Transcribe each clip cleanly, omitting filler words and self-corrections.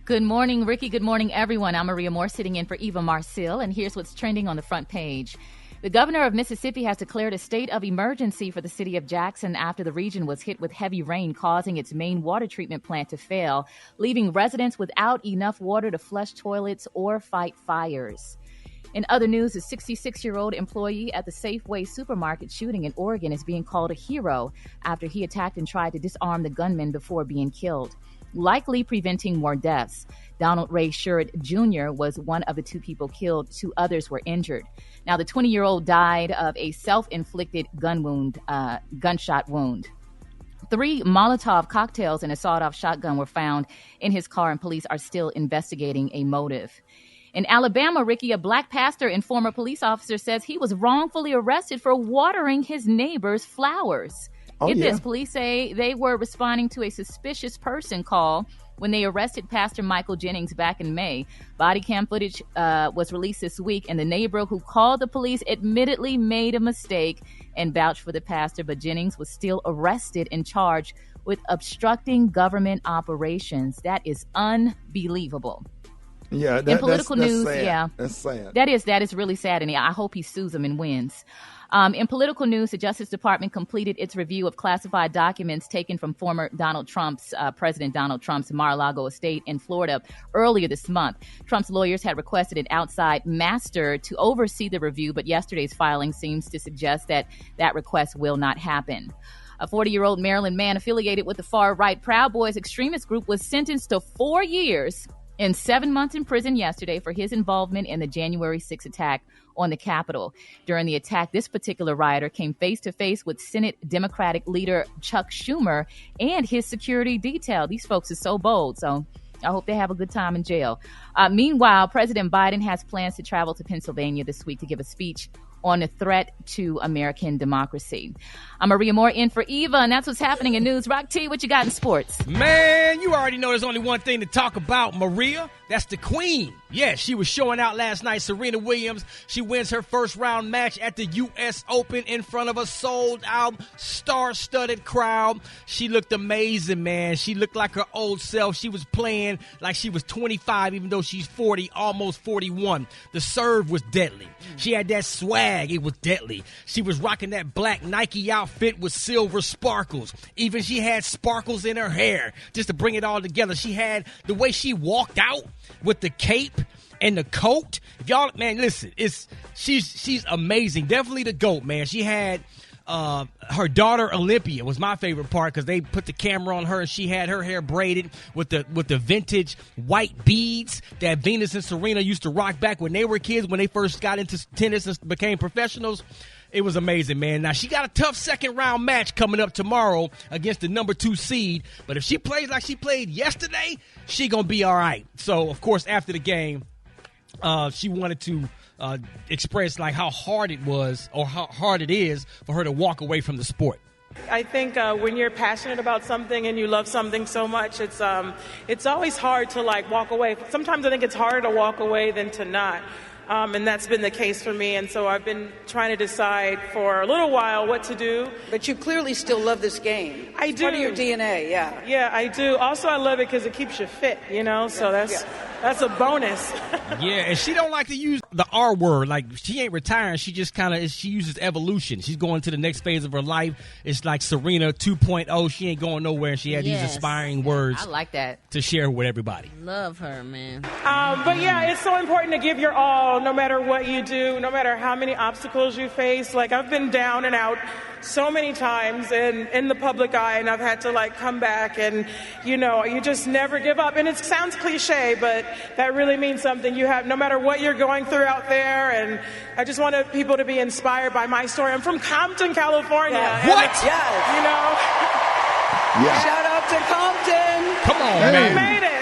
Good morning, Rickey. Good morning, everyone. I'm Maria Moore sitting in for Eva Marcille, and here's what's trending on the front page. The governor of Mississippi has declared a state of emergency for the city of Jackson after the region was hit with heavy rain, causing its main water treatment plant to fail, leaving residents without enough water to flush toilets or fight fires. In other news, a 66-year-old employee at the Safeway supermarket shooting in Oregon is being called a hero after he attacked and tried to disarm the gunman before being killed, likely preventing more deaths. Donald Ray Sherritt Jr. was one of the two people killed. 2 others were injured. Now, the 20-year-old died of a self-inflicted gunshot wound. 3 Molotov cocktails and a sawed-off shotgun were found in his car, and police are still investigating a motive. In Alabama, Rickey, a black pastor and former police officer, says he was wrongfully arrested for watering his neighbor's flowers. Get this, police say they were responding to a suspicious person call when they arrested Pastor Michael Jennings back in May. Body cam footage was released this week, and the neighbor who called the police admittedly made a mistake and vouched for the pastor, but Jennings was still arrested and charged with obstructing government operations. That is unbelievable. Yeah, in political news, sad. yeah, That's sad. That is really sad, and I hope he sues him and wins. In political news, the Justice Department completed its review of classified documents taken from former President Donald Trump's Mar-a-Lago estate in Florida earlier this month. Trump's lawyers had requested an outside master to oversee the review, but yesterday's filing seems to suggest that request will not happen. A 40-year-old Maryland man affiliated with the far-right Proud Boys extremist group was sentenced to 4 years and 7 months in prison yesterday for his involvement in the January 6 attack on the Capitol. During the attack, this particular rioter came face-to-face with Senate Democratic leader Chuck Schumer and his security detail. These folks are so bold, so I hope they have a good time in jail. Meanwhile, President Biden has plans to travel to Pennsylvania this week to give a speech on the threat to American democracy. I'm Maria Moore in for Eva, and that's what's happening in news. Rock T, what you got in sports? Man, you already know there's only one thing to talk about, Maria. That's the queen. Yeah, she was showing out last night. Serena Williams, she wins her first round match at the U.S. Open in front of a sold-out, star-studded crowd. She looked amazing, man. She looked like her old self. She was playing like she was 25, even though she's 40, almost 41. The serve was deadly. She had that swag. It was deadly. She was rocking that black Nike outfit with silver sparkles. Even she had sparkles in her hair just to bring it all together. She had the way she walked out with the cape and the coat. If y'all, man, listen, she's amazing. Definitely the GOAT, man. She had her daughter Olympia was my favorite part because they put the camera on her and she had her hair braided with the vintage white beads that Venus and Serena used to rock back when they were kids, when they first got into tennis and became professionals. It was amazing, man. Now, she got a tough second-round match coming up tomorrow against the number 2 seed. But if she plays like she played yesterday, she going to be all right. So, of course, after the game, she wanted to express like how hard it was or how hard it is for her to walk away from the sport. I think when you're passionate about something and you love something so much, it's always hard to like walk away. Sometimes I think it's harder to walk away than to not. And that's been the case for me. And so I've been trying to decide for a little while what to do. But you clearly still love this game. I do. It's part of your DNA, yeah. Yeah, I do. Also, I love it because it keeps you fit, you know? So that's a bonus. Yeah, and she don't like to use the R word. Like, she ain't retiring. She just she uses evolution. She's going to the next phase of her life. It's like Serena 2.0. She ain't going nowhere. She had these aspiring words. I like that. To share with everybody. Love her, man. But yeah, it's so important to give your all no matter what you do, no matter how many obstacles you face. Like, I've been down and out so many times and in the public eye, and I've had to like come back, and you know, you just never give up. And it sounds cliche, but that really means something. You have, no matter what you're going through out there, and I just wanted people to be inspired by my story. I'm from Compton, California. Yeah. What? Yes. You know? Yeah. Shout out to Compton. Come on, man. I made it.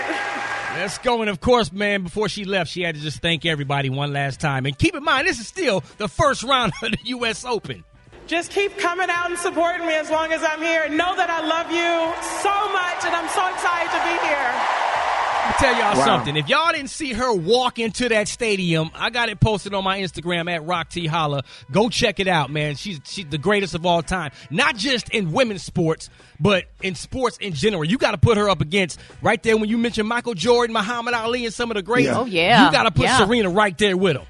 Let's go. And, of course, man, before she left, she had to just thank everybody one last time. And keep in mind, this is still the first round of the U.S. Open. Just keep coming out and supporting me as long as I'm here. Know that I love you so much, and I'm so excited to be here. Let me tell y'all something. If y'all didn't see her walk into that stadium, I got it posted on my Instagram at RockTHolla. Go check it out, man. She's the greatest of all time. Not just in women's sports, but in sports in general. You got to put her up against, right there when you mentioned Michael Jordan, Muhammad Ali, and some of the greats. Oh, yeah. You got to put Serena right there with them.